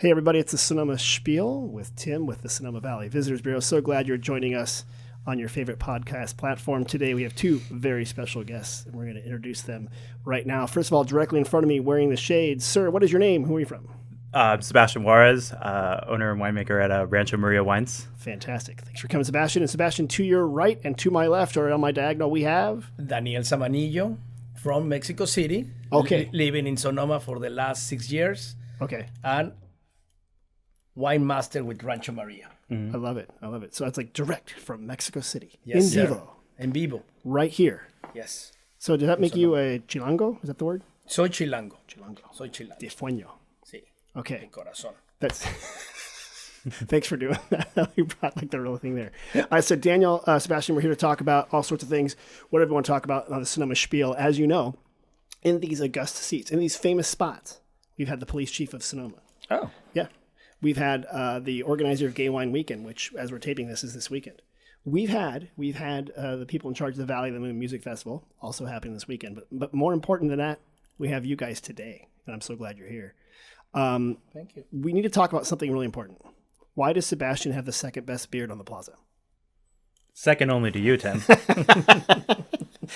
Hey, everybody, it's the Sonoma Spiel with Tim with the Sonoma Valley Visitors Bureau. So glad you're joining us on your favorite podcast platform. Today, we have two very special guests, and we're going to introduce them right now. First of all, directly in front of me, wearing the shades. Sir, what is your name? Who are you from? Sebastian Juarez, owner and winemaker at Rancho Maria Wines. Fantastic. Thanks for coming, Sebastian. And Sebastian, to your right and to my left, or on my diagonal, we have... Daniel Zamanillo from Mexico City. Okay. Living in Sonoma for the last 6 years. Okay. And wine master with Rancho Maria. I love it. I love it. So it's like direct from Mexico City. Yes, in vivo. En vivo. Right here. Yes. So does that make you a chilango? Is that the word? Soy chilango. Chilango. Soy chilango. De fueño. Sí. Okay. De corazón. That's... Thanks for doing that. You brought like the real thing there. I said, Daniel, Sebastian, we're here to talk about all sorts of things, whatever you want to talk about on the Sonoma Spiel. As you know, in these august seats, in these famous spots, we've had the police chief of Sonoma. Oh. Yeah. We've had the organizer of Gay Wine Weekend, which, as we're taping this, is this weekend. We've had the people in charge of the Valley of the Moon Music Festival, also happening this weekend. But more important than that, we have you guys today, and I'm so glad you're here. Thank you. We need to talk about something really important. Why does Sebastian have the second best beard on the plaza? Second only to you, Tim.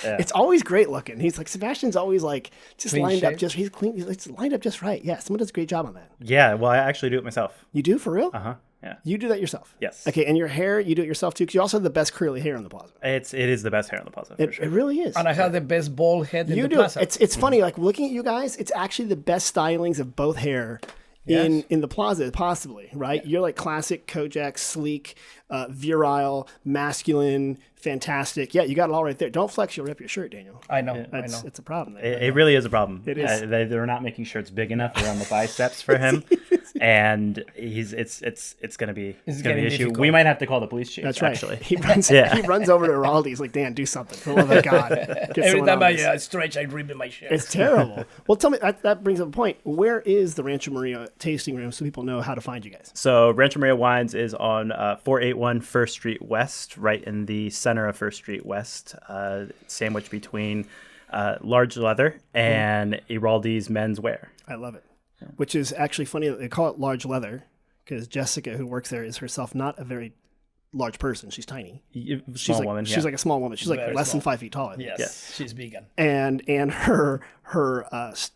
Yeah. It's always great looking. He's like, Sebastian's always like just Clean lined up shape. just, he's clean. It's lined up just right. Yeah, someone does a great job on that. Yeah, well, I actually do it myself. You do, for real? Uh-huh, yeah. You do that yourself? Yes. Okay, and your hair, you do it yourself too? Because you also have the best curly hair on the plaza. It is the best hair on the plaza, for sure. It really is. And I have the best bald head in You the do. plaza. It's funny, like looking at you guys, it's actually the best stylings of both hair in the plaza, possibly, right? Yeah. You're like classic Kojak, sleek, virile, masculine, fantastic. Yeah, you got it all right there. Don't flex, you'll rip your shirt, Daniel. I know. It's a problem. It really is a problem. It is. They're not making sure it's big enough around the biceps for him, and it's gonna be an issue. difficult. We might have to call the police chief. That's right. Actually, He runs over to Raldi. He's like, Dan, do something. For the love of God. Get Every someone time on this. I stretch, I rip in my shirt. It's terrible. Well, tell me, that brings up a point. Where is the Rancho Maria tasting room so people know how to find you guys? So Rancho Maria Wines is on 481 First Street West, right in the center of First Street West, sandwiched between Large Leather and Iraldi's Menswear. I love it. Which is actually funny that they call it Large Leather because Jessica, who works there, is herself not a very large person. She's tiny. Small woman. She's like a small woman. She's like Very less than small. 5 feet tall. I think. Yes, she's vegan. And her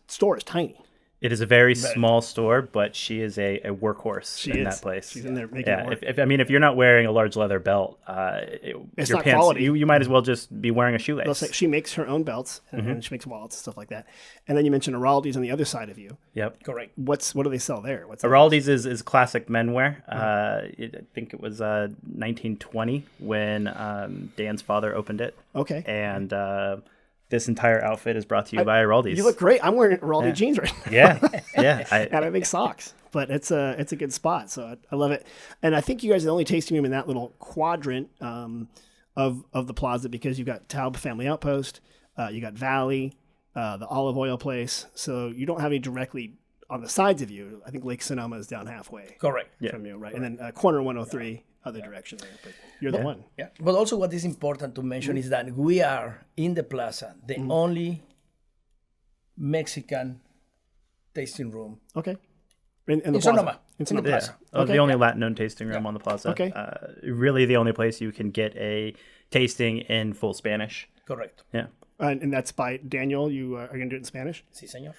store is tiny. It is a very small store, but she is a workhorse in that place. She's in there making it work. If you're not wearing a large leather belt, It's your not pants, quality. you might as well just be wearing a shoelace. They'll say she makes her own belts and she makes wallets and stuff like that. And then you mentioned Araldi's on the other side of you. Yep. Correct. What do they sell there? What's Araldi's is classic menwear. I think it was 1920 when Dan's father opened it. Okay. And this entire outfit is brought to you by Araldi's. You look great. I'm wearing Araldi jeans right now. Yeah. And I make socks, but it's a good spot. So I love it. And I think you guys are the only tasting room in that little quadrant of the plaza because you've got Taub Family Outpost, you got Valley, the olive oil place. So you don't have any directly on the sides of you. I think Lake Sonoma is down halfway Correct. from you, right? And then corner 103, other direction there. But you're the one. Yeah. But also what is important to mention is that we are in the plaza, the only Mexican tasting room Okay. In the plaza. Sonoma. In Sonoma. Yeah. Plaza. The only Latin-owned tasting room on the plaza. Okay. Really the only place you can get a tasting in full Spanish. Correct. Yeah. And that's by Daniel. You are going to do it in Spanish? Sí, señor.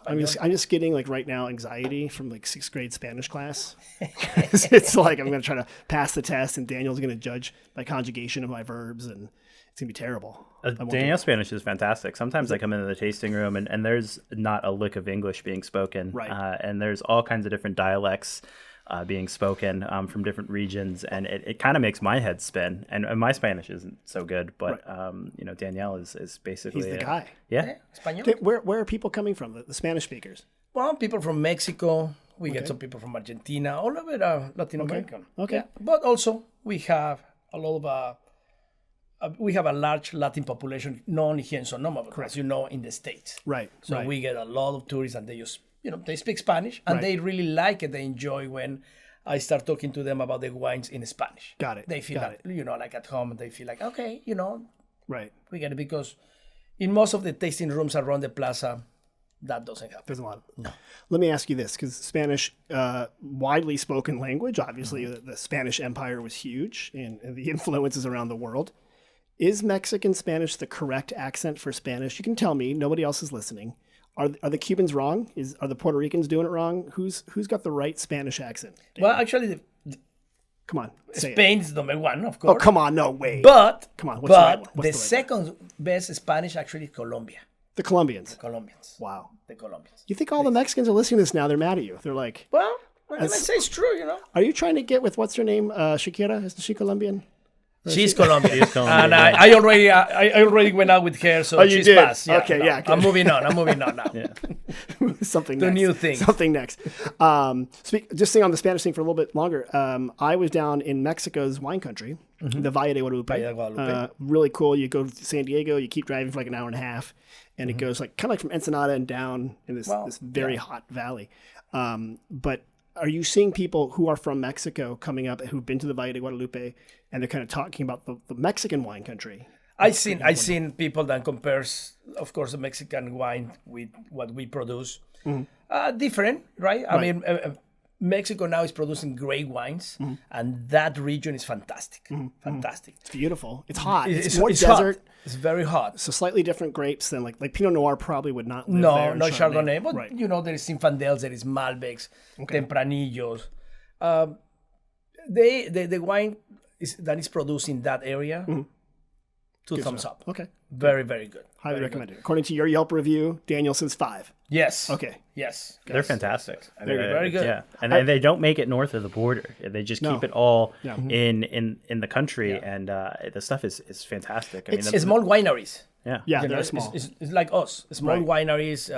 I'm just getting like right now anxiety from like 6th grade Spanish class. It's like I'm going to try to pass the test and Daniel's going to judge my conjugation of my verbs and it's going to be terrible. Daniel's Spanish is fantastic. Sometimes I come into the tasting room and there's not a lick of English being spoken. Right. And there's all kinds of different dialects being spoken from different regions. And it kind of makes my head spin. And my Spanish isn't so good, but Danielle is basically... He's the guy. Yeah. Español. Okay, where are people coming from, the Spanish speakers? Well, people from Mexico. We get some people from Argentina. All of it are Latin American. Okay. Yeah. But also we have a lot of we have a large Latin population, not only here in Sonoma, but as you know, in the States. Right. So right. we get a lot of tourists and they just, they speak Spanish and they really like it. They enjoy when I start talking to them about the wines in Spanish. Got it. They feel like at home and they feel like, okay, Right. we get it because in most of the tasting rooms around the plaza, That doesn't happen. There's a lot. No. Let me ask you this, because Spanish, widely spoken language. Obviously, the Spanish Empire was huge, and the influences around the world. Is Mexican Spanish the correct accent for Spanish? You can tell me. Nobody else is listening. Are the Cubans wrong? Are the Puerto Ricans doing it wrong? Who's got the right Spanish accent? Well, actually, Come on, say it. Spain's number one, of Oh, course. come on, no way. But Come on, what's the right one? What's the the right second best Spanish actually is Colombia. The Colombians. Colombians. Wow. The Colombians. You think all the Mexicans are listening to this now? They're mad at you. They're like, Well, what can I say? It's true, you know. are you trying to get with what's her name? Shakira? Isn't she Colombian? She's Colombian. She's Colombian, And yeah. I already went out with her, so you she's did? passed. Yeah, Okay, yeah, good. I'm moving on now. Something The next. new thing. Something next. Just staying on the Spanish thing for a little bit longer. I was down in Mexico's wine country, the Valle de Guadalupe. Valle de Guadalupe. Really cool. You go to San Diego, you keep driving for like an hour and a half, and it goes like kind of like from Ensenada and down in this very hot valley. But are you seeing people who are from Mexico coming up who've been to the Valle de Guadalupe, and they're kind of talking about the Mexican wine country? I seen people that compares, of course, the Mexican wine with what we produce. Different, right? I mean, Mexico now is producing great wines, and that region is fantastic. Fantastic. It's beautiful. It's hot. It's more it's desert. hot. It's very hot. So slightly different grapes than like Pinot Noir probably would not live No, there. and no Chardonnay, but Right. you know there is Zinfandels, there is Malbecs, Tempranillos. The wine that is produced in that area, two thumbs up. Okay. Very, very good. Highly Very recommended. According to your Yelp review, Daniel says 5. Yes. Okay. Yes. They're fantastic. I mean, Very good. Yeah, and they don't make it north of the border. They just keep it all in the country, and the stuff is fantastic. I mean, It's small wineries. Yeah, You they're know, small. It's like us, small wineries.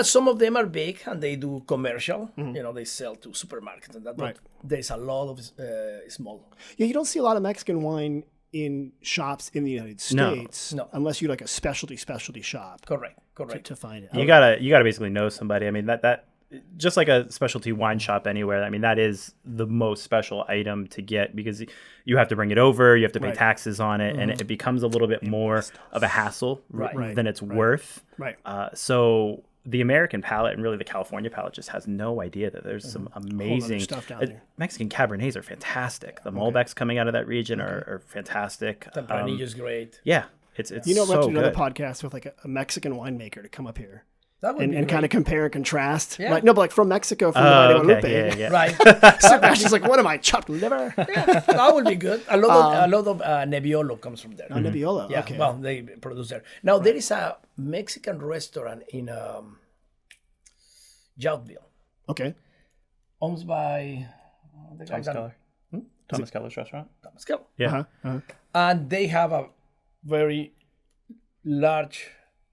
Some of them are big and they do commercial. You know, they sell to supermarkets and that. But there's a lot of small. Yeah, you don't see a lot of Mexican wine in shops in the United States No. unless you like a specialty shop Correct. to find it. you gotta basically know somebody. I mean, that just like a specialty wine shop anywhere. I mean, that is the most special item to get because you have to bring it over, you have to pay taxes on it, and it becomes a little bit more of a hassle than it's worth. Right. So the American palate and really the California palate just has no idea that there's some amazing stuff down there. Mexican Cabernets are fantastic. The Malbecs coming out of that region are fantastic. Tempranillo is great. Yeah, it's You know, so I'd love to do good. another podcast with like a Mexican winemaker to come up here That would be and great. kind of compare and contrast. Yeah. Like, no, but like from Mexico, from the Valle de Guadalupe. yeah. Right. Sebastian's like, what am I, chopped liver? That would be good. A lot of Nebbiolo comes from there. Nebbiolo. Yeah, Okay. well, they produce there. Now, there is a Mexican restaurant in Yountville, Okay. owned by the guy Thomas that- Keller. Thomas Keller's restaurant. Thomas Keller. Yeah. And they have a very large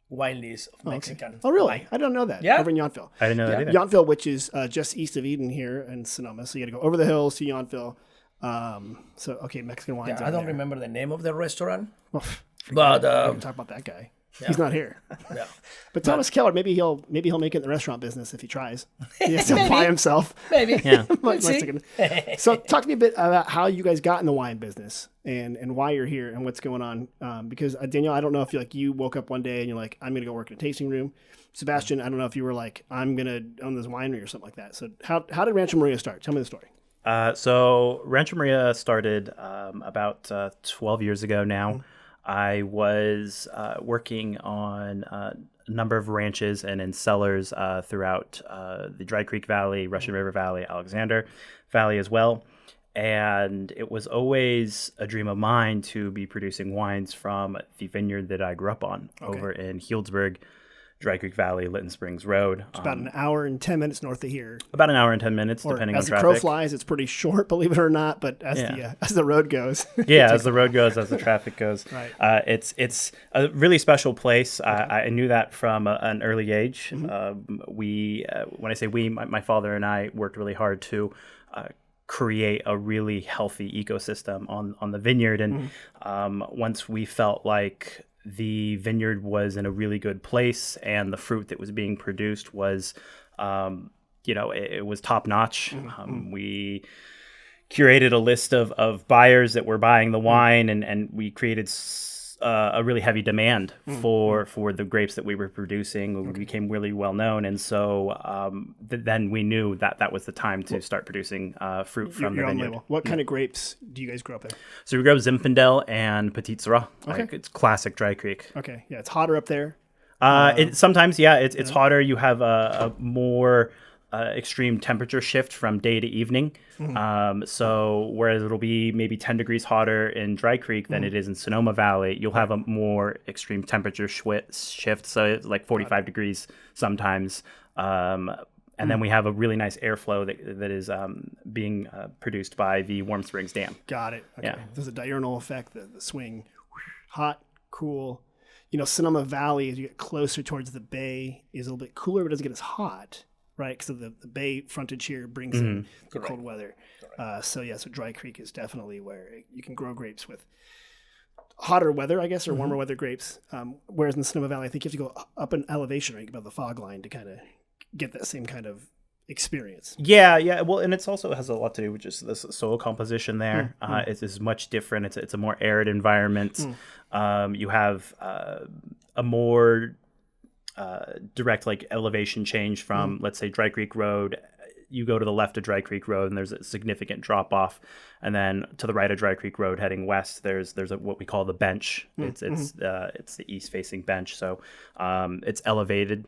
wine list of Mexican. Oh, really? wine. I don't know that. Yeah. Over in Yountville. I didn't know that either. Yountville, which is just east of Eden here in Sonoma. So you got to go over the hills to Yountville. Mexican wines. Yeah, over I don't there. remember the name of the restaurant, Well, but we can talk about that guy. He's not here. yeah. But Thomas Keller, maybe he'll make it in the restaurant business if he tries. He has to apply himself. Maybe. Yeah. Must see. have- So talk to me a bit about how you guys got in the wine business and why you're here and what's going on. Because Daniel, I don't know if you woke up one day and you're like, I'm going to go work in a tasting room. Sebastian, I don't know if you were like, I'm going to own this winery or something like that. So how did Rancho Maria start? Tell me the story. So Rancho Maria started about 12 years ago now. I was working on a number of ranches and in cellars throughout the Dry Creek Valley, Russian River Valley, Alexander Valley as well. And it was always a dream of mine to be producing wines from the vineyard that I grew up on over in Healdsburg, Dry Creek Valley, Lytton Springs Road. It's about an hour and 10 minutes north of here. About an hour and 10 minutes, Or depending on as the crow traffic. flies, it's pretty short, believe it or not. But as the road goes, Yeah, as the road goes, as the traffic goes. Right. It's a really special place. I knew that from an early age. When I say we, my father and I worked really hard to create a really healthy ecosystem on the vineyard. And once we felt like the vineyard was in a really good place and the fruit that was being produced was, it was top notch. We curated a list of buyers that were buying the wine, and we created a really heavy demand for the grapes that we were producing. We became really well known, and so then we knew that was the time to start producing fruit from the vineyard. What kind of grapes do you guys grow up there? So we grow Zinfandel and Petit Syrah. Okay. It's classic Dry Creek. Okay, yeah, it's hotter up there. Sometimes, it's hotter. You have a more extreme temperature shift from day to evening. So whereas it'll be maybe 10 degrees hotter in Dry Creek than it is in Sonoma Valley, you'll have a more extreme temperature shift. So it's like 45 degrees sometimes. And then we have a really nice airflow that is being produced by the Warm Springs Dam. Got it. Okay. Yeah. There's a diurnal effect, the swing, hot, cool. Sonoma Valley, as you get closer towards the bay, is a little bit cooler, but doesn't get as hot. Right, because the bay frontage here brings in the cold weather. So Dry Creek is definitely where you can grow grapes with hotter weather, I guess, or warmer weather grapes. Whereas in Sonoma Valley, I think you have to go up in elevation, right, above the fog line to kind of get that same kind of experience. Yeah. Well, and it also has a lot to do with just the soil composition there. It's much different. It's a more arid environment. You have a more direct elevation change from let's say Dry Creek Road. You go to the left of Dry Creek Road and there's a significant drop off, and then to the right of Dry Creek Road heading west there's what we call the bench. It's the east facing bench, so it's elevated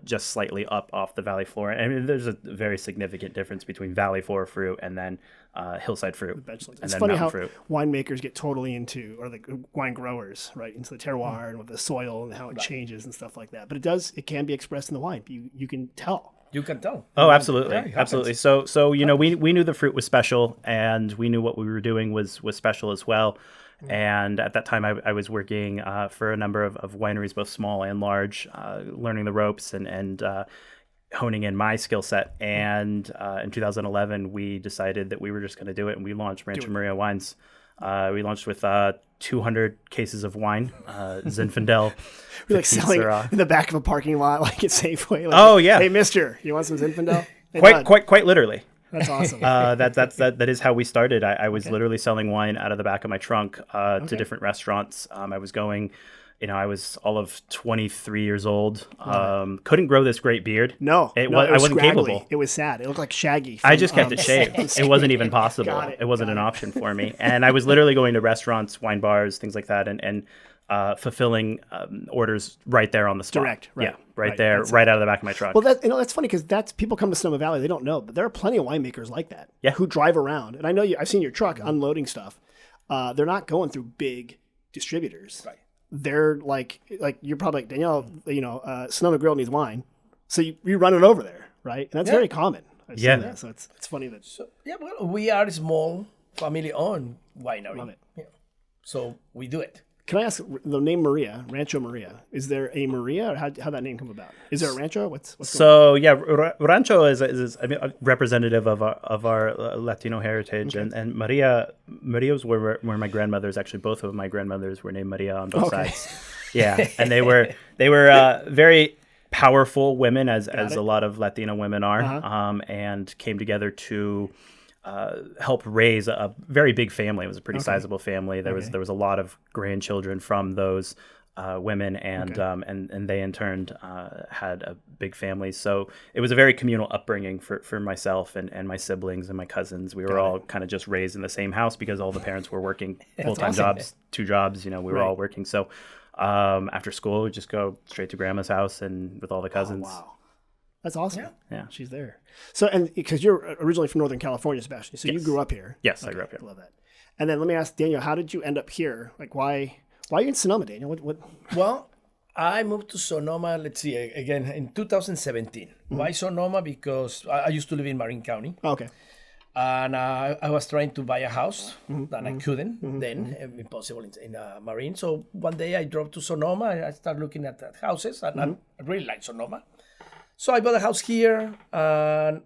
just slightly up off the valley floor. I mean, there's a very significant difference between valley floor fruit and then hillside fruit. It's funny how winemakers get totally into, or the wine growers, right, into the terroir and with the soil and how it changes and stuff like that. But it can be expressed in the wine. You can tell. You can tell. Oh, absolutely, absolutely. So we knew the fruit was special, and we knew what we were doing was special as well. And at that time, I was working for a number of wineries, both small and large, learning the ropes and honing in my skill set. And in 2011, we decided that we were just going to do it, and we launched Rancho Maria Wines. We launched with 200 cases of wine, Zinfandel. We're like selling in the back of a parking lot, like at Safeway. Yeah. Hey, mister, you want some Zinfandel? Hey, quite literally. That's awesome. That is how we started. I was literally selling wine out of the back of my trunk to different restaurants. I was going, I was all of 23 years old. Couldn't grow this great beard. No, I wasn't scraggly. Capable. It was sad. It looked like Shaggy. I just kept it shaved. It wasn't even possible. It wasn't an option for me. And I was literally going to restaurants, wine bars, things like that, and fulfilling orders right there on the spot. Direct, right. Yeah, right there, right out of the back of my truck. Well, that's funny because people come to Sonoma Valley, they don't know, but there are plenty of winemakers like that who drive around. And I know I've seen your truck unloading stuff. They're not going through big distributors. Right. They're like you're probably like, Danielle, Sonoma Grill needs wine, so you run it over there, right? And that's very common. I've seen that, so it's funny that. Well, we are a small family-owned winery. Love it. Yeah. So we do it. Can I ask the name Maria, Rancho Maria? Is there a Maria, or how that name come about? Is there a rancho? What's going on? Rancho is a representative of our Latino heritage, and Maria was where my grandmothers, actually both of my grandmothers were named Maria on both sides. Yeah, and they were very powerful women, as a lot of Latino women are, and came together to help raise a very big family. It was a pretty sizable family. There was a lot of grandchildren from those women, and they in turn had a big family. So it was a very communal upbringing for myself and my siblings and my cousins. We were all kind of just raised in the same house because all the parents were working full-time jobs, 2 jobs. We were all working. So after school, we'd just go straight to grandma's house and with all the cousins. Oh, wow. That's awesome. Yeah. She's there. So, and because you're originally from Northern California, Sebastian, so you grew up here. Yes, I grew up here. I love that. And then let me ask Daniel, how did you end up here? Like, why are you in Sonoma, Daniel? What? Well, I moved to Sonoma, let's see, again, in 2017. Why Sonoma? Because I used to live in Marin County. Oh, okay. And I was trying to buy a house, and I couldn't then, impossible in Marin. So one day I drove to Sonoma, and I started looking at houses, and I really like Sonoma. So I bought a house here, and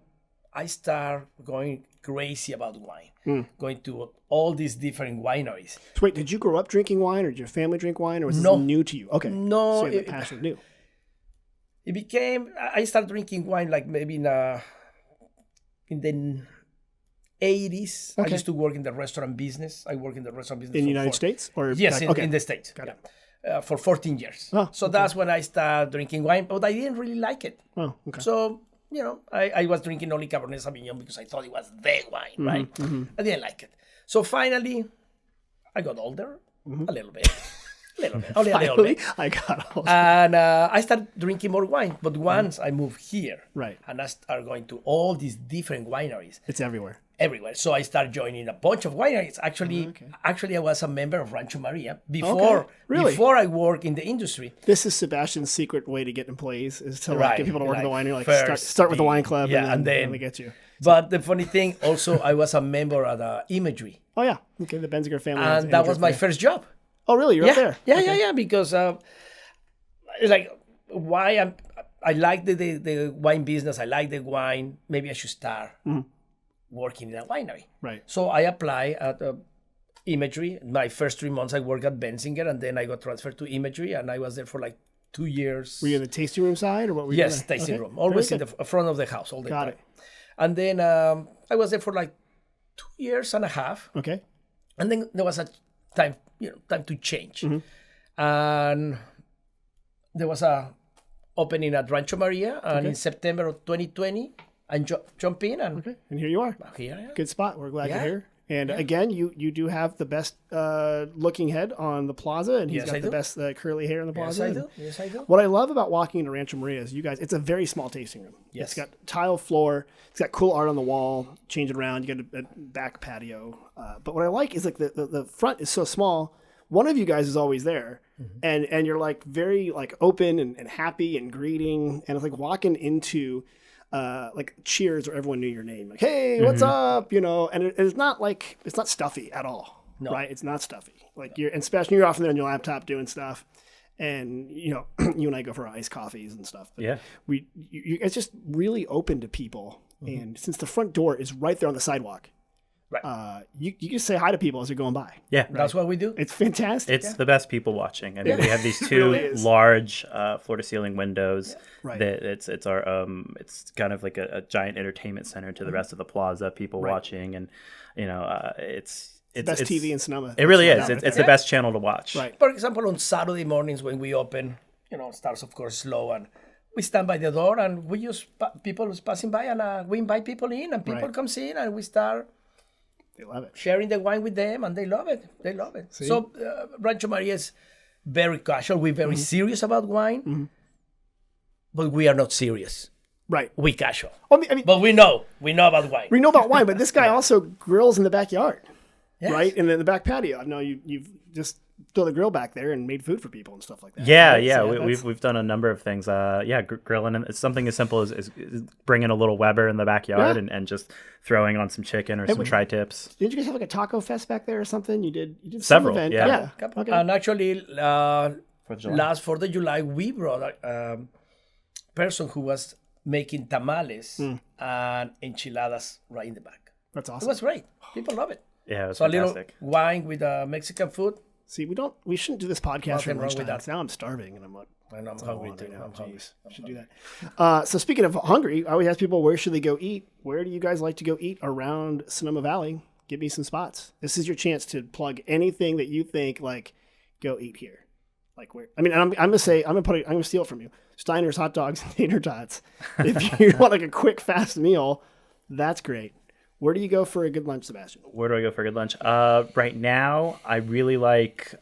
I started going crazy about wine, going to all these different wineries. So wait, did you grow up drinking wine, or did your family drink wine, or was this new to you? Okay. No. So the passion was new. It became, I started drinking wine like maybe in the 80s. I Okay. used to work in the restaurant business. I work in the restaurant business In the for United States? Or Yes, back- in the States. Got it. For 14 years. Oh, so that's when I started drinking wine, but I didn't really like it. Oh, okay. So, I was drinking only Cabernet Sauvignon because I thought it was the wine, right? I didn't like it. So finally, I got older a little bit. Only a little Finally, bit. I got all And I started drinking more wine. But once I moved here, Right. and I started going to all these different wineries It's everywhere. everywhere. So I started joining a bunch of wineries. Actually, I was a member of Rancho Maria Really? before I worked in the industry. This is Sebastian's secret way to get employees is to Right, get people to work at the like winery. Like first start with the the- wine club, yeah, and then and they get you. But the funny thing, also, I was a member of the Imagery, Oh yeah, okay. The Benziger family, and that was my first job. Oh really? You're up there? Yeah. Because why I like the wine business. I like the wine. Maybe I should start working in a winery. Right. So I applied at Imagery. My first 3 months I worked at Benziger, and then I got transferred to Imagery, and I was there for like 2 years. Were you in the tasting room side, or what were you? Yes, doing? tasting Okay. room, always Very in the front of the house all the Got time. it. And then I was there for like 2 years and a half, Okay. and then there was a time to change, Mm-hmm. and there was a opening at Rancho Maria, and in September of 2020, I jumped in, and Okay. And here you are. here I am. Good spot. We're glad Yeah. you're here. And again, you do have the best looking head on the plaza, and he's Yes, got I the do. best curly hair on the Yes, plaza. I and do. Yes, I do. What I love about walking into Rancho Maria is you guys, it's a very small tasting room. Yes. It's got tile floor. It's got cool art on the wall. Change it around. You got a back patio. But what I like is like the front is so small. One of you guys is always there. And you're like very like open and happy and greeting. And it's like walking into like Cheers where everyone knew your name. Like, hey, what's up? And it's not like, it's not stuffy at all. No. Right? It's not stuffy. Like and Sebastian, you're often there on your laptop doing stuff. And, you and I go for iced coffees and stuff. But Yeah. you guys just really open to people. And since the front door is right there on the sidewalk, Right. you can say hi to people as they're going by. Yeah. That's what we do. It's fantastic. It's the best people watching. I mean, we have these two really is. large floor-to-ceiling windows. Right. That it's our it's kind of like a giant entertainment center to the rest of the plaza. People watching, and it's best TV in Sonoma. It really That's is. what It's the best channel to watch. Right. For example, on Saturday mornings when we open, it starts of course slow, and we stand by the door, and we just people is passing by, and we invite people in, and people Right. comes in, and we start They love it. sharing the wine with them, and they love it. They love it. So Rancho Maria is very casual. We're very serious about wine, but we are not serious. Right. We casual, I mean, but we know about wine. we know about wine, but this guy also grills in the backyard, Yes. right? And in the back patio. I know you've just throw the grill back there and made food for people and stuff like that. Yeah, right? yeah, So we've done a number of things. Grilling, and it's something as simple as bringing a little Weber in the backyard Yeah. and just throwing on some chicken or some tri-tips. Didn't you guys have like a taco fest back there or something? You did Several, some event. yeah. Okay. And actually, July. last 4th of July, we brought a person who was making tamales and enchiladas right in the back. That's It awesome. was great. People love it. Yeah, it was So a little fantastic. wine with Mexican food. See, we shouldn't do this podcast Nothing for wrong with lunchtime. that. Now I'm starving and I'm like, And I'm that's all I hungry want too. right now. I'm hungry. Jeez, we should do that. So speaking of hungry, I always ask people, where should they go eat? Where do you guys like to go eat around Sonoma Valley? Give me some spots. This is your chance to plug anything that you think like, go eat here. Like where? I mean, I'm gonna say I'm gonna steal it from you. Steiner's hot dogs and tater tots. If you want like a quick fast meal, that's great. Where do you go for a good lunch, Sebastian? Where do I go for a good lunch? Right now, I really like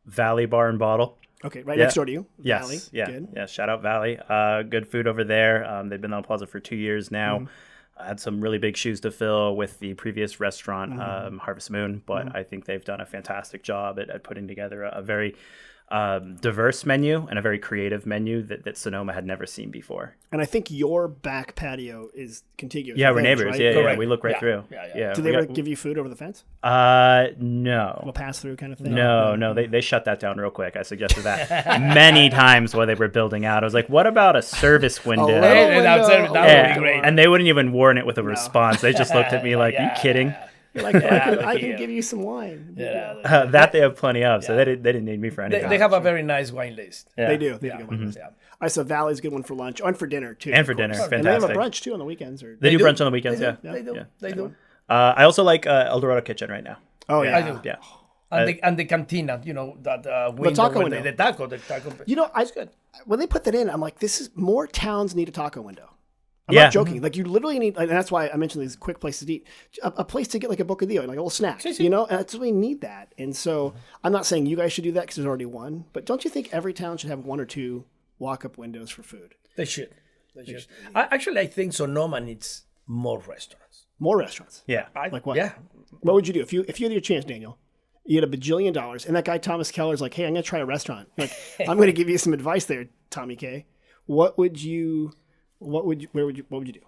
Valley Bar and Bottle. Okay, right next door to you. Yes, Valley. yeah, Good. yeah. Shout out Valley. Good food over there. They've been on Plaza for 2 years now. I had some really big shoes to fill with the previous restaurant, Harvest Moon, but I think they've done a fantastic job at putting together a very diverse menu and a very creative menu that Sonoma had never seen before. And I think your back patio is contiguous. Yeah, with we're theirs, neighbors. right? Yeah, Correct. we look right Yeah. through. Yeah. Do they ever give you food over the fence? No. Little pass through kind of thing? No, they shut that down real quick. I suggested that many times while they were building out. I was like, what about a service window? little Hey, that window. would be great. And they wouldn't even warn it with a response. They just looked at me like, are you kidding? Like, I can give you some wine. Yeah, That they have plenty of, so they didn't need me for anything. they have a very nice wine list. Yeah. They do. They have a good wine list. Yeah. All right, so Valley's a good one for lunch and for dinner too. And of for dinner, course. fantastic. And they have a brunch too on the weekends. Or They do do. brunch on the weekends, yeah. They do. They do. I also like El Dorado Kitchen right now. oh yeah, I do. Yeah. And the cantina, that window. taco where window. The taco. You know, good. when they put that in, I'm like, this is more towns need a taco window. I'm Yeah. not joking. Like you literally need, and that's why I mentioned these quick places to eat. A place to get like a bocadillo, like a little snack. You know, and that's really need that. And so I'm not saying you guys should do that because there's already one. But don't you think every town should have one or two walk-up windows for food? They should. I think Sonoma needs more restaurants. More restaurants. Yeah. Like what? Yeah. What would you do if you had your chance, Daniel? You had $1 billion, and that guy Thomas Keller's like, "Hey, I'm going to try a restaurant. Like, I'm going to give you some advice there, Tommy K. Where would you do?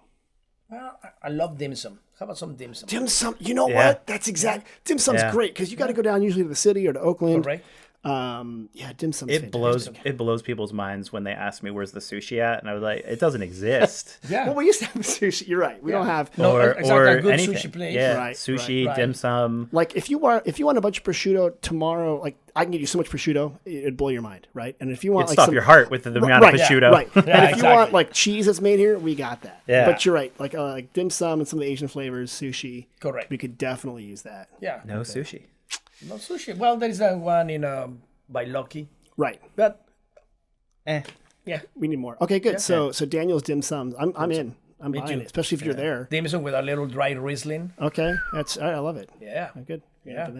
Well, I love dim sum. How about some dim sum? Dim sum. You know Yeah. what? That's exact. Dim sum's Yeah. great because you got to go down usually to the city or to Oakland. Correct. Yeah, dim sum's It blows people's minds when they ask me where's the sushi at, and I was like, it doesn't exist. Yeah. Well, we used to have sushi. You're right. We don't have. No, or exactly, a good anything. sushi place. Yeah, Right, sushi, right. dim sum. Like if you want a bunch of prosciutto tomorrow, like I can give you so much prosciutto, it'd blow your mind, right? And if you want It'd like stop your heart with the amount right, of prosciutto. right? And if you exactly. want like cheese that's made here, we got that. Yeah. But you're right. Like dim sum and some of the Asian flavors, sushi. Correct. We could definitely use that. Yeah. No sushi. No sushi. Well, there is that one in by Lucky. Right. But Yeah. We need more. Okay, good. So Daniel's dim sums. I'm in. I'm buying too. it, especially if you're there. dim sum with a little dry Riesling. Okay, that's I love it. Yeah. Good. Yeah. Doing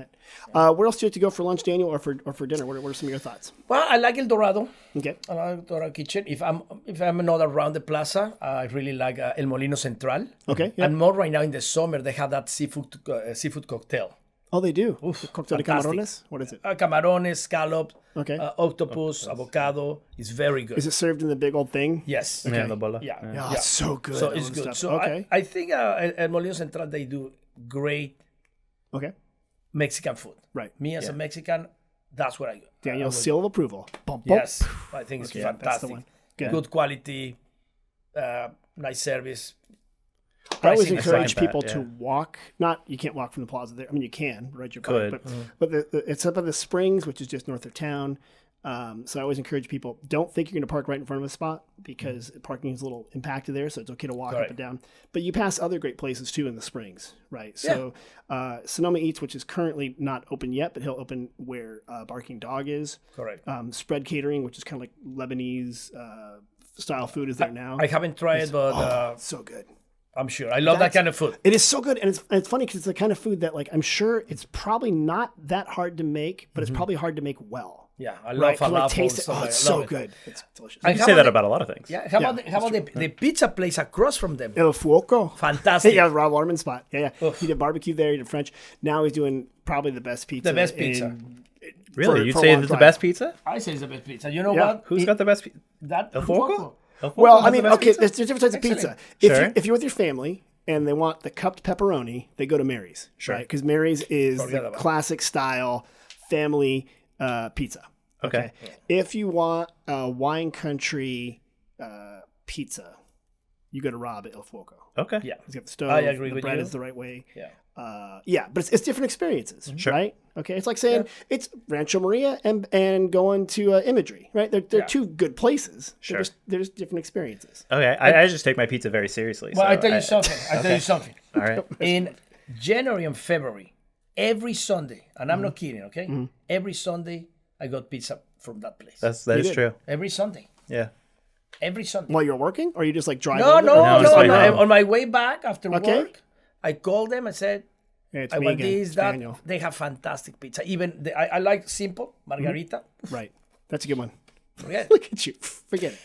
that. Where else do you have to go for lunch, Daniel, or for dinner? What are some of your thoughts? Well, I like El Dorado. Okay. I like El Dorado Kitchen. If I'm not around the plaza, I really like El Molino Central. Okay. Yeah. And more right now in the summer, they have that seafood cocktail. Oh, they do. Cocktail de fantastic. camarones. What is it? Camarones, scallops, Okay. octopus, avocado. It's very good. Is it served in the big old thing? Yes. Yeah, the bola. Yeah. Oh, it's so good. So I it's love good. stuff. So okay. I think El Molino Central, they do great Okay. Mexican food. Right. Me as a Mexican, that's what I do. Daniel's seal of approval. Bump, bump. Yes, I think it's That's the fantastic. one. Good. Good quality, nice service. I always Pricing is encourage like people that, to yeah. walk. Not you can't walk from the plaza there. I mean, you can ride your Could. bike, but it's up at the Springs, which is just north of town. So I always encourage people, don't think you're going to park right in front of a spot because parking is a little impacted there. So it's okay to walk up Correct. and down. But you pass other great places too in the Springs, right? So Sonoma Eats, which is currently not open yet, but he'll open where Barking Dog is. Correct. Spread Catering, which is kind of like Lebanese style food, is there now. I haven't tried, but So good. I'm sure. I love that kind of food. It is so good, and it's funny because it's the kind of food that, like, I'm sure it's probably not that hard to make, but it's probably hard to make well. Yeah, I love Right? falafel. Like, taste it. stuff Oh, like it's that. I so love it. good. It's delicious. And You how say about that about a lot of things. Yeah, how about the pizza place across from them? El Fuoco. Fantastic. Yeah, Rob Waterman spot. Yeah. He did barbecue there. He did French. Now he's doing probably the best pizza. The best pizza. Really? You'd for a say long it's the time. best pizza? I say it's the best pizza. You know Yeah. what? Who's got the best pizza? That El Foco? El Foco Well, has I the mean, best okay, pizza? there's different types of pizza. Excellent. If you're with your family and they want the cupped pepperoni, they go to Mary's. Sure. Right? Because Mary's is Forget the about it. classic style family pizza. Okay. If you want a wine country pizza, you go to Rob at El Fuoco. Okay. Yeah. He's got the stove. I agree the with bread you. is the right way. Yeah. But it's different experiences, Sure. right? Okay, it's like saying it's Rancho Maria and going to Imagery, right? They're two good places. Sure. They're just different experiences. Okay. I just take my pizza very seriously. Well, so I tell you something. I tell you something. All right. In January and February, every Sunday, and I'm not kidding, okay? Every Sunday, I got pizza from that place. That is did. true. Every Sunday. Yeah. Every Sunday. While you're working, or you just like drive? No, over? no, just no. like no. home. On my way back after Okay. work, I called them and said, Yeah, it's I me want again. this, It's that. Daniel. They have fantastic pizza. Even I like simple margarita. Right, that's a good one. Forget it. Look at you, forget it.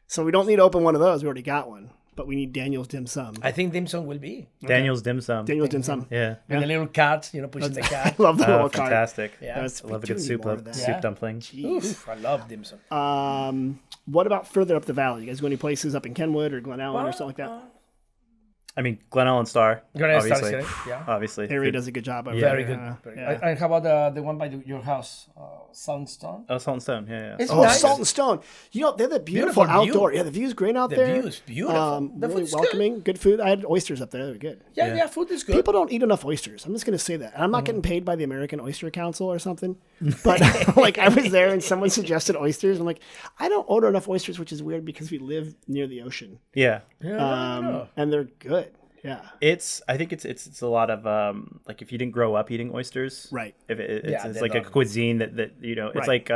So we don't need to open one of those. We already got one, but we need Daniel's dim sum. I think dim sum will be. Daniel's dim sum. Daniel's dim sum. Yeah. With the little cards, pushing the I card. love the Oh, little card. fantastic. Yeah. That's- I love a we good do soup, need more of that. Yeah. dumpling. Oof, I love dim sum. What about further up the valley? You guys go any places up in Kenwood or Glen Allen or something like that? I mean, Glen Ellen Star, Granite obviously. Stars, yeah. Obviously. Harry does a good job over Very there. good. Very Yeah. good. And how about the one by your house, Sunstone? Oh, Salt and Stone. Yeah. It's Oh, nice. Salt and Stone. You know, they're the beautiful Beautiful view. outdoor. Yeah, the view's great out The there. view is beautiful. The Really food's welcoming. Good food. I had oysters up there. They were good. Yeah, food is good. People don't eat enough oysters. I'm just going to say that. And I'm not getting paid by the American Oyster Council or something. But like I was there and someone suggested oysters. I'm like, I don't order enough oysters, which is weird because we live near the ocean. Yeah. And they're good. Yeah. I think it's a lot of like if you didn't grow up eating oysters, Right. If it's Yeah, like a they're cuisine that you know, it's Right.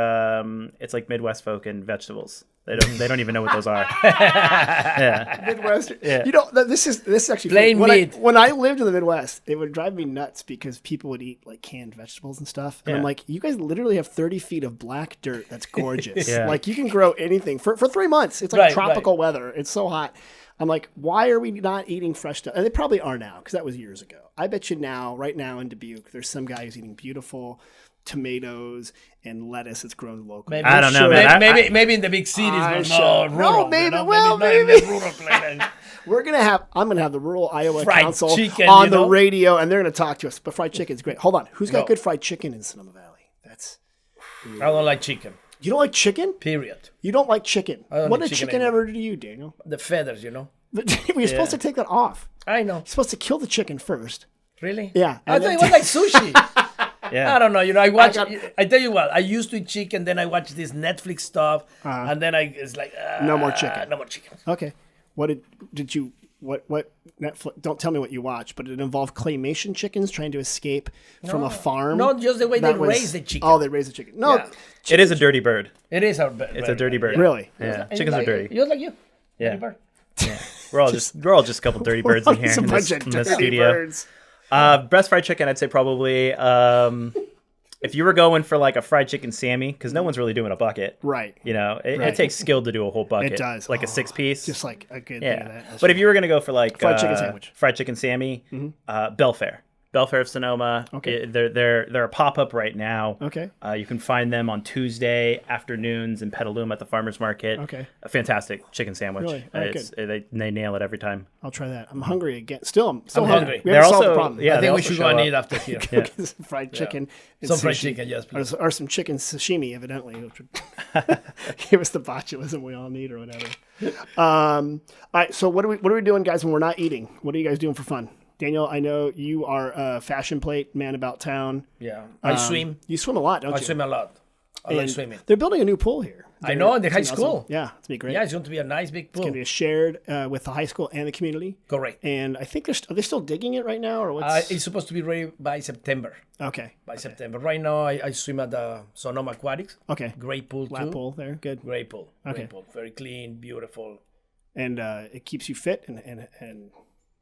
it's like Midwest folk and vegetables. They don't even know what those are. Yeah. Midwestern. Yeah. You know, this is actually Plain funny. meat. When I lived in the Midwest, it would drive me nuts because people would eat like canned vegetables and stuff. And I'm Yeah. like, you guys literally have 30 feet of black dirt that's gorgeous. Yeah. Like you can grow anything for 3 months. It's like Right, tropical weather. It's so hot. I'm like, why are we not eating fresh stuff? And they probably are now because that was years ago. I bet you now, right now in Dubuque, there's some guy who's eating beautiful tomatoes and lettuce that's grown locally. I don't know, man. Maybe in the big cities, I'm but sure. no, No, rural. maybe- You know, well, maybe. Not in the rural place. I'm gonna have the rural Iowa Fried Council chicken, on you the know? radio, and they're gonna talk to us. But fried chicken's great. Hold on, who's got No. good fried chicken in Sonoma Valley? That's I don't like chicken. you don't like chicken. Period. You don't like chicken. don't What like did chicken chicken anymore. ever do to you, Daniel? The feathers, you know. You're supposed to take that off. I know. You're supposed to kill the chicken first. Really? Yeah, I and thought it then- was like sushi. Yeah. I don't know. You know, I got- tell you what. I used to eat chicken, then I watched this Netflix stuff, and then it's like No more chicken. No more chicken. Okay. What did you what Netflix? Don't tell me what you watched, but it involved claymation chickens trying to escape from a farm. Not just the way that they was- raise the chicken. Oh, they raise the chicken. No, Yeah. It is a dirty bird. It is our. It's a dirty bird. really. Yeah. And Chickens are dirty. Just like you. Yeah. Dirty bird. We're all just a couple dirty birds in here It's a in bunch this, of in this dirty studio. birds. Breast fried chicken, I'd say probably if you were going for like a fried chicken Sammy, because no one's really doing a bucket. Right. You know, it Right. takes skill to do a whole bucket. It does. Like a Oh, 6-piece. Just like a good thing of Yeah. that. That's But if you were going to go for like Fried chicken sandwich. fried chicken Sammy, Belfair. Belfair of Sonoma. Okay. They're a pop-up right now. Okay. You can find them on Tuesday afternoons in Petaluma at the farmer's market. Okay. A fantastic chicken sandwich. Really? All right, They nail it every time. I'll try that. I'm hungry again. Still, I'm I'm hungry. hungry. We They're haven't solved the also- problem. yeah, I they think we also should show go and up. eat after here. Go get some fried chicken. and Some fried sushi. chicken, yes, please. Or some chicken sashimi, evidently, which would give us the botulism we all need or whatever. All right. So what are we doing, guys, when we're not eating? What are you guys doing for fun? Daniel, I know you are a fashion plate man about town. Yeah. I swim. You swim a lot, don't I you? swim a lot. I like And swimming. They're building a new pool here. I know, in the It's high gonna be school. awesome. Yeah, it's gonna be great. Yeah, it's going to be a nice big pool. It's gonna be shared with the high school and the community. Correct. And I think are they still digging it right now, or what's? It's supposed to be ready by September. Okay. September. Right now, I swim at the Sonoma Aquatics. Okay. Great pool, Lap too. pool there. Good. Great pool. Okay. Great pool. Very clean, beautiful. And it keeps you fit and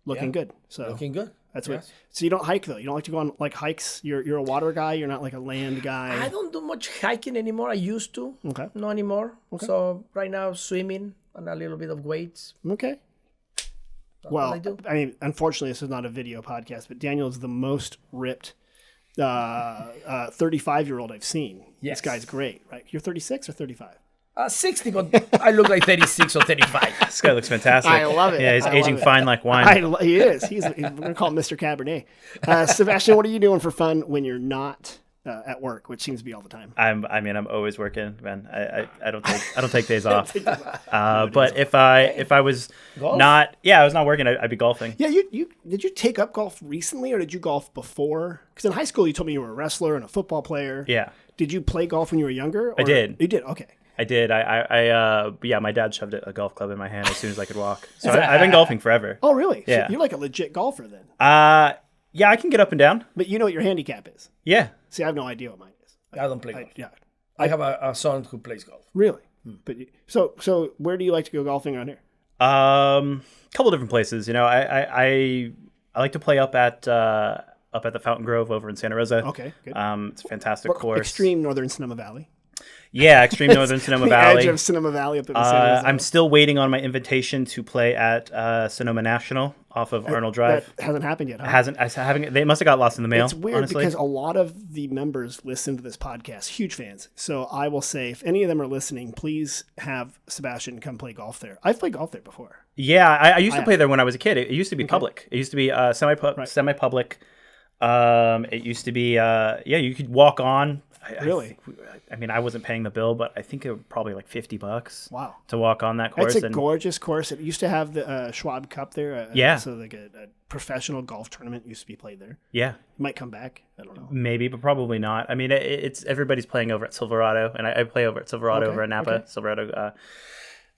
looking good. So Looking good. that's Yes. what. So you don't hike though. You don't like to go on like hikes. You're a water guy. You're not like a land I guy. don't do much hiking anymore. I used to. Okay. Not anymore. So right now, swimming and a little bit of weights. Okay. what Well, I do. I mean, unfortunately, this is not a video podcast, but Daniel is the most ripped 35-year-old I've seen. Yes. This guy's great, right? You're 36 or 35? 60, but I look like 36 or 35. This guy looks fantastic. I love it. Yeah, he's I love aging it. fine like wine. He is. We're going to call him Mr. Cabernet. Sebastian, what are you doing for fun when you're not at work, which seems to be all the time? I'm always working, man. I don't take days off. But if I was Golf? I was not working, I'd be golfing. Yeah, you did you take up golf recently or did you golf before? Because in high school you told me you were a wrestler and a football player. Yeah, Did you play golf when you were younger? Or? I did. You did. Okay. I did. Yeah, my dad shoved a golf club in my hand as soon as I could walk. So I've been golfing forever. Oh, really? Yeah. So you're like a legit golfer then. Yeah, I can get up and down. But you know what your handicap is. Yeah. See, I have no idea what mine is. I don't play golf. Yeah. I have a son who plays golf. Really? But so where do you like to go golfing around here? Couple different places. You know, I like to play up at the Fountain Grove over in Santa Rosa. Okay, good. It's a fantastic course. Extreme northern Sonoma Valley. Yeah, extreme northern Sonoma The Valley. edge of Sonoma Valley up at the Santa Rosa. I'm still waiting on my invitation to play at Sonoma National off of Arnold Drive. That hasn't happened yet, huh? They must have got lost in the mail. It's weird honestly. because a lot of the members listen to this podcast, huge fans. So I will say, if any of them are listening, please have Sebastian come play golf there. I've played golf there before. Yeah, I used to play there when I was a kid. It used to be public. It used to be semi-public. It used to be you could walk on. Really? I mean, I wasn't paying the bill, but I think it was probably like $50. Wow. To walk on that course. It's a gorgeous course. It used to have the Schwab Cup there. So like a professional golf tournament used to be played there. Yeah. It might come back. I don't know. Maybe, but probably not. I mean, it's everybody's playing over at Silverado, and I play over at Silverado over at Napa. Silverado,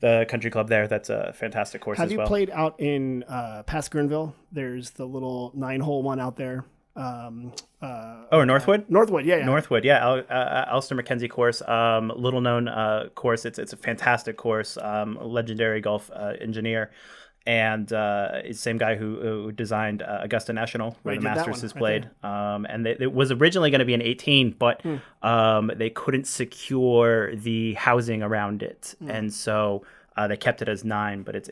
the country club there. That's a fantastic course as well. Have you played out in past Guerneville? There's the little 9-hole one out there. Northwood? Northwood, yeah. Northwood, yeah. Alistair McKenzie course, little known course. It's a fantastic course. Legendary golf engineer, and it's the same guy who designed Augusta National, where the Masters is played. And it was originally going to be an 18, but they couldn't secure the housing around it, and so. They kept it as 9, but it's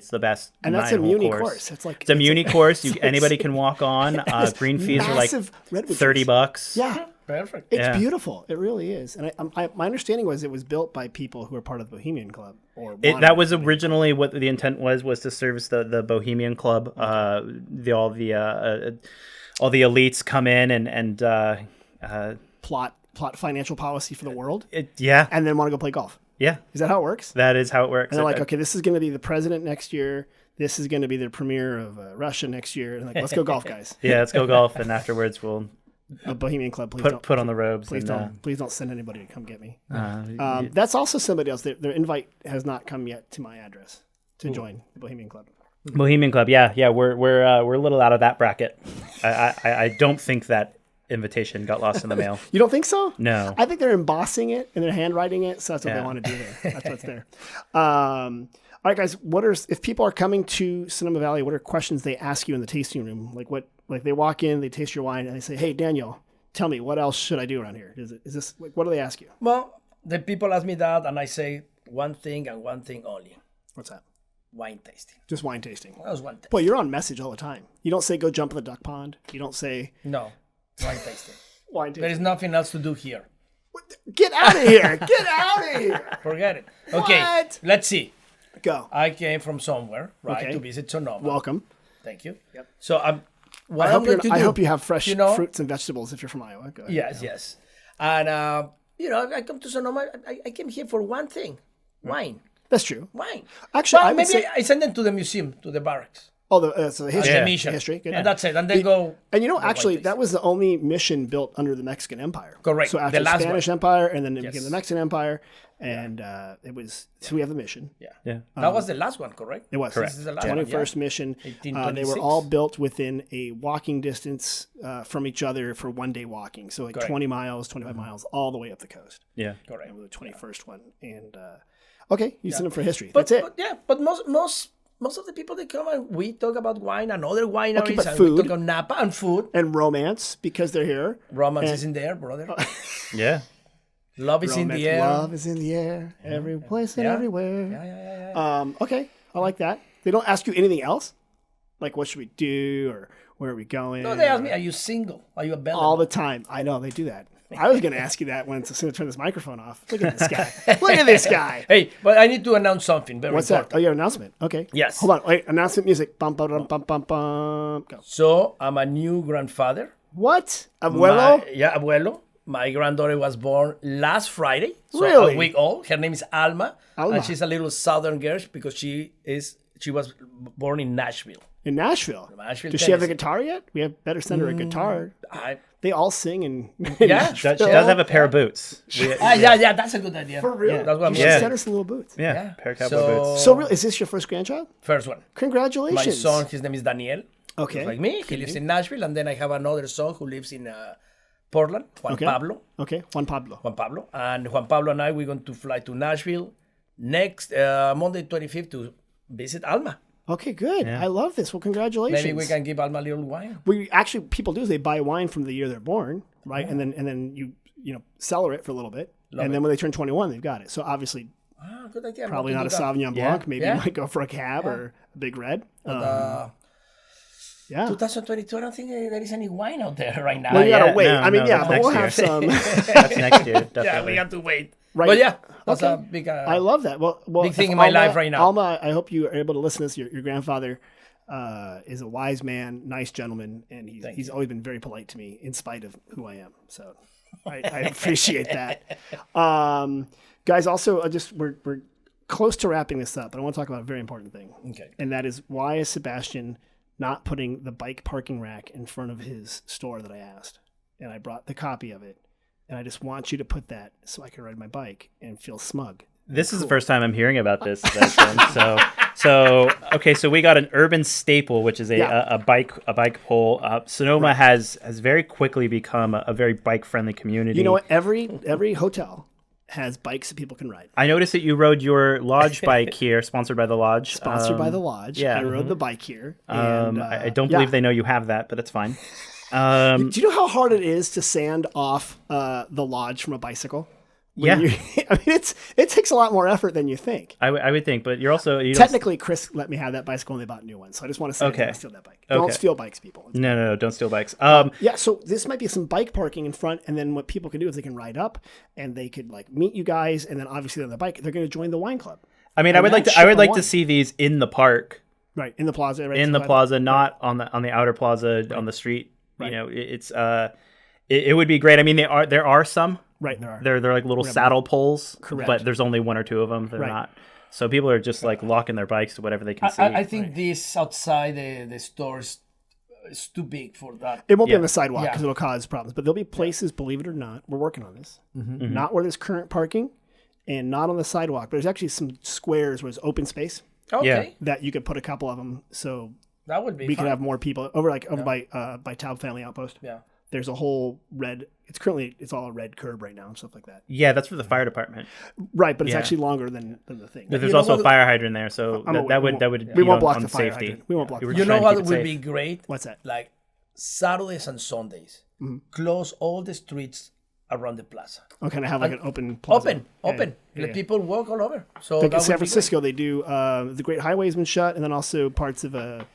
the best. And that's a Muni course. It's a Muni course. Anybody can walk on. Green fees are like $30. Yeah, perfect. It's beautiful. It really is. And my understanding was it was built by people who are part of the Bohemian Club. That was originally what the intent was to service the Bohemian Club. All the elites come in and plot financial policy for the world. And then want to go play golf. Yeah. Is that how it works? That is how it works. And they're like, okay, this is going to be the president next year. This is going to be the premier of Russia next year. And like, let's go golf, guys. Yeah, let's go golf. And afterwards, we'll a Bohemian Club. Please put on the robes. Please don't send anybody to come get me. That's also somebody else. Their invite has not come yet to my address to join the Bohemian Club. Bohemian Club. Yeah. We're a little out of that bracket. I don't think that invitation got lost in the mail. You don't think so? No. I think they're embossing it and they're handwriting it, so that's what they want to do there. That's what's there. All right, guys. If people are coming to Sonoma Valley, what are questions they ask you in the tasting room? Like they walk in, they taste your wine, and they say, "Hey, Daniel, tell me what else should I do around here? Is this what do they ask you?" Well, the people ask me that, and I say one thing and one thing only. What's that? Wine tasting. Just wine tasting. That was one thing. Boy, you're on message all the time. You don't say go jump in the duck pond. You don't say no. Wine tasting. Wine tasting. There is nothing else to do here. Get out of here! Get out of here! Forget it. Okay, What? let's see. Go. I came from somewhere, right, Okay. to visit Sonoma. Welcome. Thank you. Yep. So I I hope you have fresh fruits and vegetables if you're from Iowa. Go ahead. Yes. And I come to Sonoma. I came here for one thing: wine. That's true. Wine. Actually, well, I would maybe say, I send them to the museum, to the barracks. so the history. The mission. History. Good. And that's it. And then go. And actually, that was the only mission built under the Mexican Empire. Correct. So after The the last Spanish one. Empire, and then it became the Mexican Empire, and it was. So we have the mission. Yeah. That was the last one, correct? It was. Correct. This is the last one, 21st mission. They were 1826. all built within a walking distance from each other for one-day walking. So like 20 miles, 25 miles, all the way up the coast. Yeah. Correct. And the 21st one. And okay, you send them for history. But, That's it. But most of the people that come and we talk about wine and other wineries, Okay, but and food. we talk about Napa and food. And romance, because they're here. Romance is in there, brother. Yeah. Love is in the air. Love is in the air. Every place and everywhere. Yeah. Okay, I like that. They don't ask you anything else? Like, what should we do? Or where are we going? No, they ask me, are you single? Are you a bellman? All the time. I know, they do that. I was going to ask you that as soon as I turn this microphone off. Look at this guy. Look at this guy. Hey, but I need to announce something very What's important. that? Oh, your announcement. Okay. Yes. Hold on. Wait, announcement music. Bum, bum, bum, bum, bum. Go. So I'm a new grandfather. What? Abuelo? Abuelo. My granddaughter was born last Friday. So Really? a week old. Her name is Alma. Alma. And she's a little southern girl because she was born in Nashville. In Nashville. Nashville, Does she have a Tennessee. guitar yet? We have better send her a guitar. They all sing in Yeah. She does have a pair of boots. Yeah, that's a good idea. For real? Yeah, that's what I'm You should Yeah. send her some little boots. Yeah. Pair of cowboy boots. So really, is this your first grandchild? First one. Congratulations. My son, his name is Daniel. Okay. Just like me. He lives in Nashville. And then I have another son who lives in Portland, Juan Pablo. Okay, Juan Pablo. And Juan Pablo and I, we're going to fly to Nashville next Monday 25th to visit Alma. Okay, good. I love this. Well, congratulations. Maybe we can give Alma a little wine. People do is they buy wine from the year they're born, right? And then you cellar it for a little bit. And then when they turn 21, they've got it. So obviously Good idea. probably not a Sauvignon Blanc. Maybe you might go for a Cab or a Big Red. Yeah. 2022, I don't think there is any wine out there right now. Well, you gotta yet. wait. No, I mean, no, but we'll have next some. That's next year, definitely. Yeah, we have to wait. Right. But yeah, That's Okay. a big. I love that. Well, big thing if in my life right now. Alma, I hope you are able to listen to this. Your grandfather is a wise man, nice gentleman, and he's always been very polite to me in spite of who I am. So I appreciate that. Guys, also, we're close to wrapping this up, but I want to talk about a very important thing. Okay. And that is, why is Sebastian not putting the bike parking rack in front of his store that I asked? And I brought the copy of it. And I just want you to put that so I can ride my bike and feel smug. This is the first time I'm hearing about this. So we got an urban staple, which is a bike pole. Sonoma has very quickly become a very bike friendly community. You know what? Every hotel has bikes that people can ride. I noticed that you rode your lodge bike here, sponsored by the lodge. Sponsored by the lodge. Yeah, I rode the bike here. And, I don't believe they know you have that, but that's fine. Do you know how hard it is to sand off the lodge from a bicycle? Yeah. I mean, it takes a lot more effort than you think. I would think, but you're also... Technically, Chris let me have that bicycle and they bought a new one. So I just want to say, don't steal that bike. Don't steal bikes, people. No, don't steal bikes. Yeah, so this might be some bike parking in front, and then what people can do is they can ride up, and they could like meet you guys, and then obviously on the bike, they're going to join the wine club. I mean, I would like to see these in the park. Right, in the plaza. Right, in the plaza, not on the outer plaza on the street. Right. You know, it would be great. I mean, there are some. Right, there are. They're like little saddle poles. Correct. But there's only one or two of them. They're not. So people are just like locking their bikes to whatever they can see. I think this outside the stores is too big for that. It won't be on the sidewalk because it'll cause problems. But there'll be places, believe it or not, we're working on this. Mm-hmm. Not where there's current parking and not on the sidewalk. But there's actually some squares where there's open space. Okay. That you could put a couple of them. So that would be we fun. could have more people over by Taub Family Outpost. Yeah. There's a whole red. It's all a red curb right now and stuff like that. Yeah, that's for the fire department. Right, but it's actually longer than the thing. But there's also a fire hydrant there, so that would we won't block on the fire safety. hydrant. We won't block. You know what would be great? What's that? Like Saturdays and Sundays, close all the streets around the plaza. Oh, kind of have like an open plaza. Open. Let people walk all over. So like in San Francisco, they do the Great Highway's been shut, and then also parts of the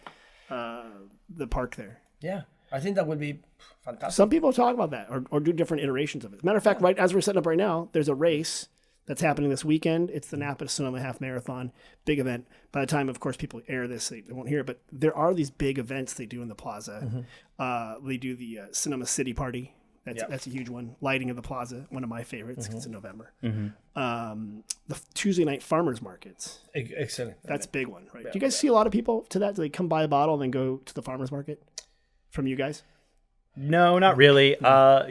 park there. Yeah, I think that would be fantastic. Some people talk about that or do different iterations of it. Matter of fact, right as we're setting up right now, there's a race that's happening this weekend. It's the Napa to Sonoma Half Marathon, big event. By the time, of course, people air this, they won't hear it, but there are these big events they do in the plaza. They do the Sonoma City Party. That's a huge one. Lighting of the plaza, one of my favorites. It's in November. The Tuesday night farmers markets. Excellent. That's a big one, right? Do you guys see a lot of people to that? Do they come buy a bottle and then go to the farmers market from you guys? No, not really. I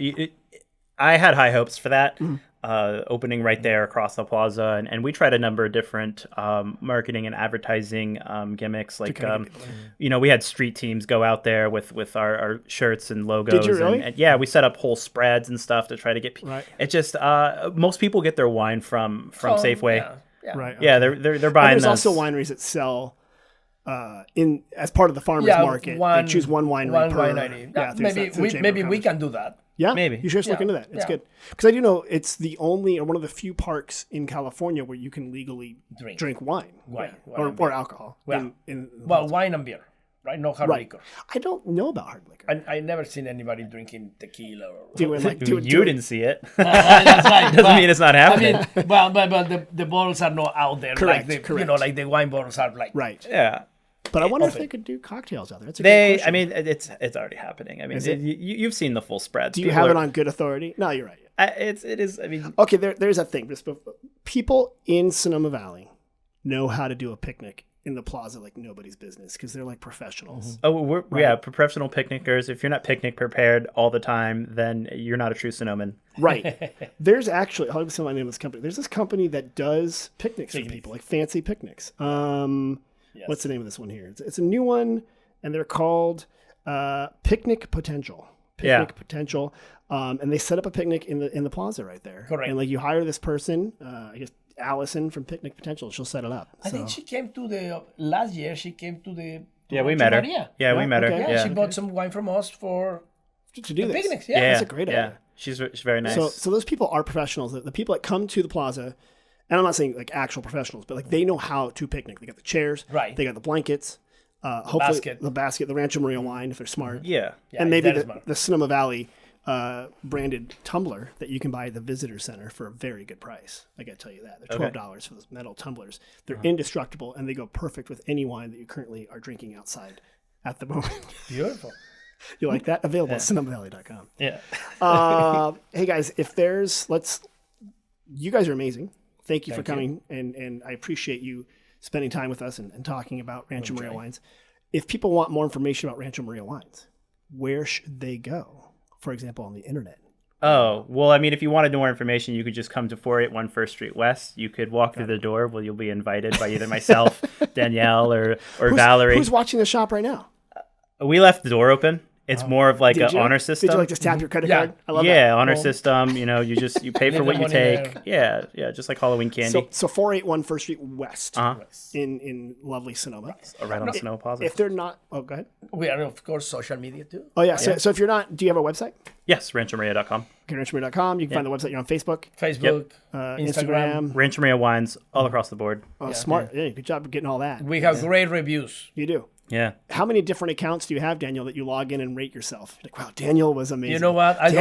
had high hopes for that. Opening right there across the plaza, and we tried a number of different marketing and advertising gimmicks. Like we had street teams go out there with our shirts and logos. Did you really? And we set up whole spreads and stuff to try to get. Right. It just most people get their wine from Safeway. Yeah. Right. Okay. Yeah, they're buying. And there's also wineries that sell. As part of the farmers market, they choose one winery per. Yeah, maybe we can do that. Yeah, maybe you should just look into that. It's good because I do know it's the only or one of the few parks in California where you can legally drink wine or alcohol. Well, wine and beer, right? No hard liquor. I don't know about hard liquor. I never seen anybody drinking tequila. You didn't see it. That's right. Doesn't mean it's not happening. I mean, but the bottles are not out there. Correct. Like the wine bottles are like. Right. Yeah. But I wonder if they could do cocktails out there. That's a good question. I mean, it's already happening. I mean, you've seen the full spreads. Do you have it on good authority? No, you're right. It is. I mean, okay. There's a thing. People in Sonoma Valley know how to do a picnic in the plaza like nobody's business because they're like professionals. Oh, we're professional picnickers. If you're not picnic prepared all the time, then you're not a true Sonoman. Right. There's actually, I'll say my name of this company. There's this company that does picnics for people, like fancy picnics. Yes. What's the name of this one here? It's a new one, and they're called Picnic Potential. Potential. And they set up a picnic in the plaza right there. Correct. And like you hire this person, I guess Allison from Picnic Potential, she'll set it up. I think she came to last year. She came to the. We met her. Yeah, we met her. Okay. Yeah, she bought some wine from us to do this. Picnics. Yeah, that's a great idea. She's very nice. So those people are professionals. The people that come to the plaza. And I'm not saying like actual professionals, but like they know how to picnic. They got the chairs, right? They got the blankets, hopefully the basket, the Rancho Maria wine if they're smart. Yeah. And maybe the Sonoma Valley branded tumbler that you can buy at the visitor center for a very good price. I got to tell you that. They're $12 for those metal tumblers. They're indestructible, and they go perfect with any wine that you currently are drinking outside at the moment. Beautiful. You like that? Available at sonomavalley.com. Yeah. Hey, guys, you guys are amazing. Thank you for coming, and I appreciate you spending time with us and talking about Rancho Maria Wines. If people want more information about Rancho Maria Wines, where should they go? For example, on the internet. Oh, well, I mean, if you wanted more information, you could just come to 481 First Street West. You could walk through the door. Well, you'll be invited by either myself, Danielle, or Valerie. Who's watching the shop right now? We left the door open. It's more of like an honor system. Did you like just tap your credit card? I love that. Yeah, honor system. You know, you pay for what you take. Yeah, just like Halloween candy. So 481 First Street West in lovely Sonoma. Right on Sonoma Plaza. If they're not, go ahead. We are, of course, social media too. Oh, yeah. So if you're not, do you have a website? Yes, ranchomaria.com. Okay, ranchomaria.com. You can find the website. You're on Facebook. Facebook, Instagram. Rancho Maria Wines all across the board. Oh, smart. Yeah, good job getting all that. We have great reviews. You do. Yeah. How many different accounts do you have, Daniel, that you log in and rate yourself? You're like, wow, Daniel was amazing. You know what? I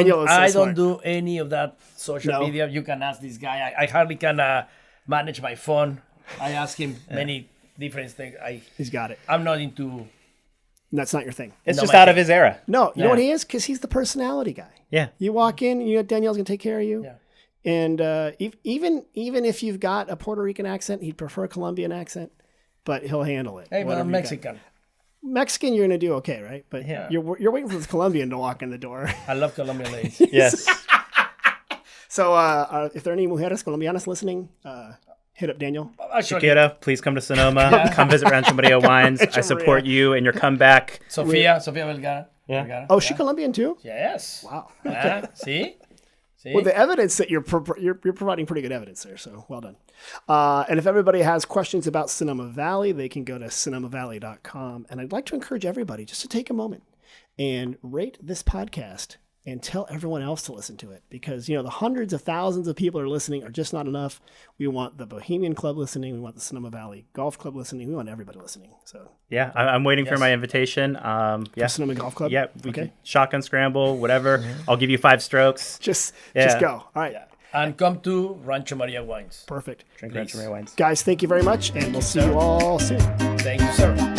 don't do any of that social No? media. You can ask this guy. I hardly can manage my phone. I ask him many different things. He's got it. I'm not into. That's not your thing. It's No, just my out thing. of his era. No, you know what he is? Because he's the personality guy. Yeah. You walk in, Danielle's going to take care of you. Yeah. And even if you've got a Puerto Rican accent, he'd prefer a Colombian accent, but he'll handle it. Hey, but whatever I'm you got. Mexican. Mexican, you're going to do okay, right? But you're waiting for this Colombian to walk in the door. I love Colombian ladies. Yes. So if there are any mujeres colombianas listening, hit up Daniel. Actually, Shakira, please come to Sonoma. Come visit Rancho Maria Wines. I support you and your comeback. Sofia Vergara. Yeah. Vergara. Oh, she Colombian too? Yes. Wow. See? Well, the evidence that you're providing pretty good evidence there, so well done. And if everybody has questions about Sonoma Valley, they can go to sonomavalley.com. And I'd like to encourage everybody just to take a moment and rate this podcast and tell everyone else to listen to it, because the hundreds of thousands of people who are listening are just not enough. We want the Bohemian Club listening. We want the Sonoma Valley Golf Club listening. We want everybody listening. So yeah, I'm waiting for my invitation. Sonoma Golf Club. Yeah, shotgun scramble, whatever. I'll give you 5 strokes. Just go. All right. And come to Rancho Maria Wines. Perfect. Drink Rancho Maria Wines. Guys, thank you very much, and we'll see you all soon. Thank you, sir.